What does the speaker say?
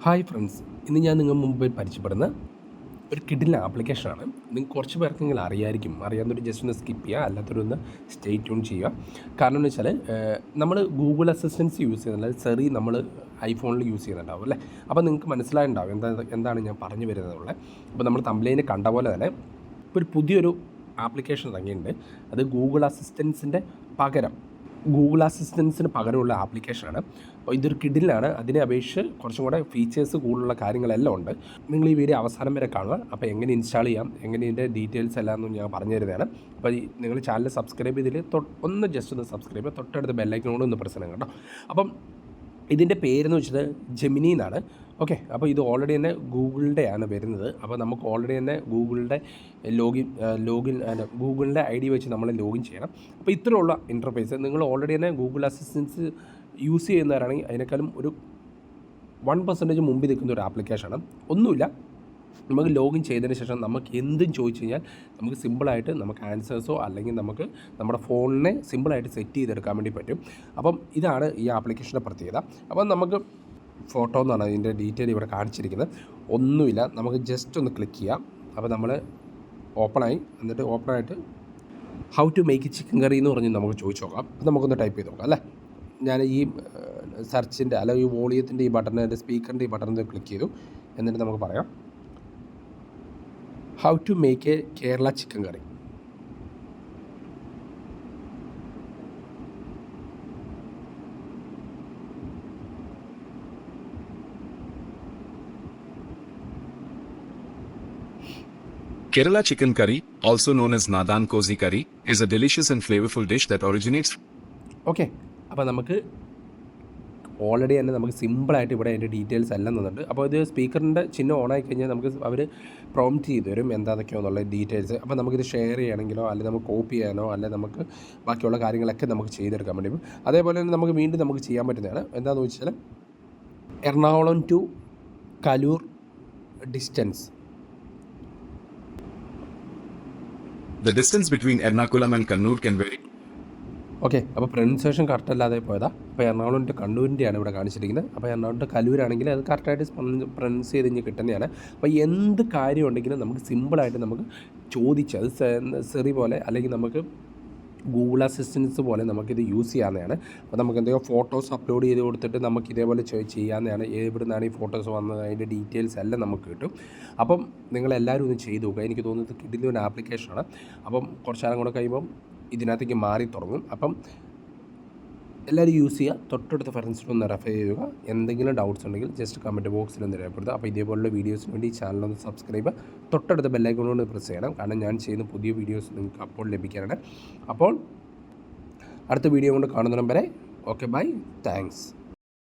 Hi friends, ഇന്ന് ഞാൻ നിങ്ങൾ മുമ്പിൽ പരിചയപ്പെടുന്ന ഒരു കിഡിലെ ആപ്ലിക്കേഷനാണ്. നിങ്ങൾക്ക് കുറച്ച് പേർക്കെങ്കിലും അറിയായിരിക്കും. അറിയാവുന്നൊരു ജസ്റ്റ് ഒന്ന് സ്കിപ്പ് ചെയ്യുക, അല്ലാത്തൊരു സ്റ്റേ ട്യൂൺ ചെയ്യുക. കാരണം എന്ന് വെച്ചാൽ നമ്മൾ ഗൂഗിൾ അസിസ്റ്റൻസ് യൂസ് ചെയ്യുന്നത് സെറി നമ്മൾ ഐഫോണിൽ യൂസ് ചെയ്യുന്നുണ്ടാവും അല്ലേ. അപ്പോൾ നിങ്ങൾക്ക് മനസ്സിലായിട്ടുണ്ടാവും എന്താണ് ഞാൻ പറഞ്ഞു വരുന്നതുള്ളത്. അപ്പോൾ നമ്മൾ തമ്പ്ലൈനിൽ കണ്ട പോലെ തന്നെ ഇപ്പോൾ ഒരു പുതിയൊരു ആപ്ലിക്കേഷൻ ഇറങ്ങിയിട്ടുണ്ട്. അത് ഗൂഗിൾ അസിസ്റ്റൻസിൻ്റെ പകരം ഗൂഗിൾ അസിസ്റ്റൻസിന് പകരമുള്ള ആപ്ലിക്കേഷനാണ്. അപ്പോൾ ഇതൊരു കിഡിലാണ്. അതിനെ അപേക്ഷിച്ച് കുറച്ചും കൂടെ ഫീച്ചേഴ്സ് കൂടുതലുള്ള കാര്യങ്ങളെല്ലാം ഉണ്ട്. നിങ്ങൾ ഈ വീഡിയോ അവസാനം വരെ കാണുക. അപ്പോൾ എങ്ങനെ ഇൻസ്റ്റാൾ ചെയ്യാം, എങ്ങനെ ഇതിൻ്റെ ഡീറ്റെയിൽസ് എല്ലാം ഒന്നും ഞാൻ പറഞ്ഞു തരുന്നതാണ്. അപ്പോൾ നിങ്ങൾ ചാനൽ സബ്സ്ക്രൈബ് ചെയ്തിൽ ഒന്ന് ജസ്റ്റ് ഒന്ന് സബ്സ്ക്രൈബ് ചെയ്യുക, തൊട്ടടുത്ത് ബെല്ലൈക്കനോട് ഒന്ന് പ്രസ് ചെയ്യണം കേട്ടോ. അപ്പം ഇതിൻ്റെ പേരെന്ന് വെച്ചത് ജെമിനി എന്നാണ്. ഓക്കെ, അപ്പോൾ ഇത് ഓൾറെഡി തന്നെ ഗൂഗിളിൻ്റെ ആണ് വരുന്നത്. അപ്പോൾ നമുക്ക് ഓൾറെഡി തന്നെ ഗൂഗിളിൻ്റെ ഗൂഗിളിൻ്റെ ഐ ഡി വെച്ച് നമ്മൾ ലോഗിൻ ചെയ്യണം. അപ്പോൾ ഇത്രയുള്ള ഇൻ്റർഫേസ് നിങ്ങൾ ഓൾറെഡി തന്നെ ഗൂഗിൾ അസിസ്റ്റൻസ് യൂസ് ചെയ്യുന്നവരാണെങ്കിൽ അതിനേക്കാളും ഒരു 1% മുമ്പിൽ നിൽക്കുന്ന ഒരു ആപ്ലിക്കേഷനാണ്. ഒന്നുമില്ല, നമുക്ക് ലോഗിൻ ചെയ്തതിന് ശേഷം നമുക്ക് എന്തും ചോദിച്ചു കഴിഞ്ഞാൽ നമുക്ക് സിമ്പിളായിട്ട് നമുക്ക് ആൻസേഴ്സോ അല്ലെങ്കിൽ നമുക്ക് നമ്മുടെ ഫോണിനെ സിമ്പിളായിട്ട് സെറ്റ് ചെയ്തെടുക്കാൻ വേണ്ടി പറ്റും. അപ്പം ഇതാണ് ഈ ആപ്ലിക്കേഷൻ്റെ പ്രത്യേകത. അപ്പം നമുക്ക് ഫോട്ടോ എന്നാണ് അതിൻ്റെ ഡീറ്റെയിൽ ഇവിടെ കാണിച്ചിരിക്കുന്നത്. ഒന്നുമില്ല, നമുക്ക് ജസ്റ്റ് ഒന്ന് ക്ലിക്ക് ചെയ്യാം. അപ്പോൾ നമ്മൾ ഓപ്പണായി, എന്നിട്ട് ഓപ്പണായിട്ട് ഹൗ ടു മേക്ക് ചിക്കൻ കറി എന്ന് പറഞ്ഞ് നമുക്ക് ചോദിച്ചു നോക്കാം. അപ്പോൾ നമുക്കൊന്ന് ടൈപ്പ് ചെയ്ത് നോക്കാം അല്ലേ. ഞാൻ ഈ സെർച്ചിൻ്റെ അല്ലെങ്കിൽ ഈ വോളിയത്തിൻ്റെ ഈ ബട്ടൺ, എൻ്റെ സ്പീക്കറിൻ്റെ ഈ ബട്ടണിൽ ക്ലിക്ക് ചെയ്തു. എന്നിട്ട് നമുക്ക് പറയാം how to make a Kerala chicken curry. Kerala chicken curry, also known as Nadan Kozi curry, is a delicious and flavorful dish that originates. Okay, അപ്പോൾ നമുക്ക് ഓൾറെഡി തന്നെ നമുക്ക് സിമ്പിളായിട്ട് ഇവിടെ അതിൻ്റെ ഡീറ്റെയിൽസ് എല്ലാം തന്നിട്ടുണ്ട്. അപ്പോൾ ഇത് സ്പീക്കറിൻ്റെ ചിഹ്നം ഓണായി കഴിഞ്ഞാൽ നമുക്ക് അവർ പ്രോംപ്റ്റ് ചെയ്ത് തരും എന്താണെന്നൊക്കെയോ എന്നുള്ള ഡീറ്റെയിൽസ്. അപ്പോൾ നമുക്കിത് ഷെയർ ചെയ്യണമെങ്കിലോ അല്ലെങ്കിൽ നമുക്ക് കോപ്പി ചെയ്യാനോ അല്ലെങ്കിൽ നമുക്ക് ബാക്കിയുള്ള കാര്യങ്ങളൊക്കെ നമുക്ക് ചെയ്തെടുക്കാൻ വേണ്ടി. അതേപോലെ തന്നെ നമുക്ക് വീണ്ടും നമുക്ക് ചെയ്യാൻ പറ്റുന്നതാണ്. എന്താണെന്ന് വെച്ചാൽ Ernakulam to Kaloor distance. The distance between Ernakulam and Kannur can vary. Okay, അപ്പോൾ പ്രൊനൗൺസിയേഷൻ കറക്റ്റ് അല്ലാതെ പോയതാണ്. അപ്പോൾ എറണാകുളം ടു കണ്ണൂരിൻ്റെയാണ് ഇവിടെ കാണിച്ചിരിക്കുന്നത്. അപ്പോൾ എറണാകുളം ടു കലൂരാണെങ്കിൽ അത് കറക്റ്റായിട്ട് പ്രൊനൗൺസ് ചെയ്ത് കഴിഞ്ഞ് കിട്ടുന്നതാണ്. അപ്പോൾ എന്ത് കാര്യം ഉണ്ടെങ്കിലും നമുക്ക് സിമ്പിളായിട്ട് നമുക്ക് ചോദിച്ച് അത് സെറി പോലെ അല്ലെങ്കിൽ നമുക്ക് ഗൂഗിൾ അസിസ്റ്റൻസ് പോലെ നമുക്കിത് യൂസ് ചെയ്യാവുന്നതാണ്. അപ്പോൾ നമുക്ക് എന്തെങ്കിലും ഫോട്ടോസ് അപ്ലോഡ് ചെയ്ത് കൊടുത്തിട്ട് നമുക്ക് ഇതേപോലെ ചെയ്യാവുന്നതാണ്. എവിടെ നിന്നാണ് ഈ ഫോട്ടോസ് വന്നത് അതിൻ്റെ ഡീറ്റെയിൽസ് എല്ലാം നമുക്ക് കിട്ടും. അപ്പം നിങ്ങളെല്ലാവരും ഒന്ന് ചെയ്ത് നോക്കുക. എനിക്ക് തോന്നുന്നത് കിട്ടുന്ന ഒരു ആപ്ലിക്കേഷനാണ്. അപ്പം കുറച്ചാലും കൂടെ കഴിയുമ്പം ഇതിനകത്തേക്ക് മാറി തുടങ്ങും. അപ്പം എല്ലാവരും യൂസ് ചെയ്യുക. തൊട്ടടുത്ത ഫ്രണ്ട്സിനൊന്ന് റെഫർ ചെയ്യുക. എന്തെങ്കിലും ഡൗട്ട്സ് ഉണ്ടെങ്കിൽ ജസ്റ്റ് കമൻറ്റ് ബോക്സിൽ ഒന്ന് രേഖപ്പെടുത്തുക. അപ്പോൾ ഇതേപോലുള്ള വീഡിയോസിന് വേണ്ടി ഈ ചാനലൊന്ന് സബ്സ്ക്രൈബ് ചെയ്യുക. തൊട്ടടുത്ത ബെല്ലൈക്കണോട് പ്രസ് ചെയ്യണം, കാരണം ഞാൻ ചെയ്യുന്ന പുതിയ വീഡിയോസ് നിങ്ങൾക്ക് അപ്പോൾ ലഭിക്കാനാണ്. അപ്പോൾ അടുത്ത വീഡിയോ കൊണ്ട് കാണുന്നതിനും വരെ ഓക്കെ, ബൈ, താങ്ക്സ്.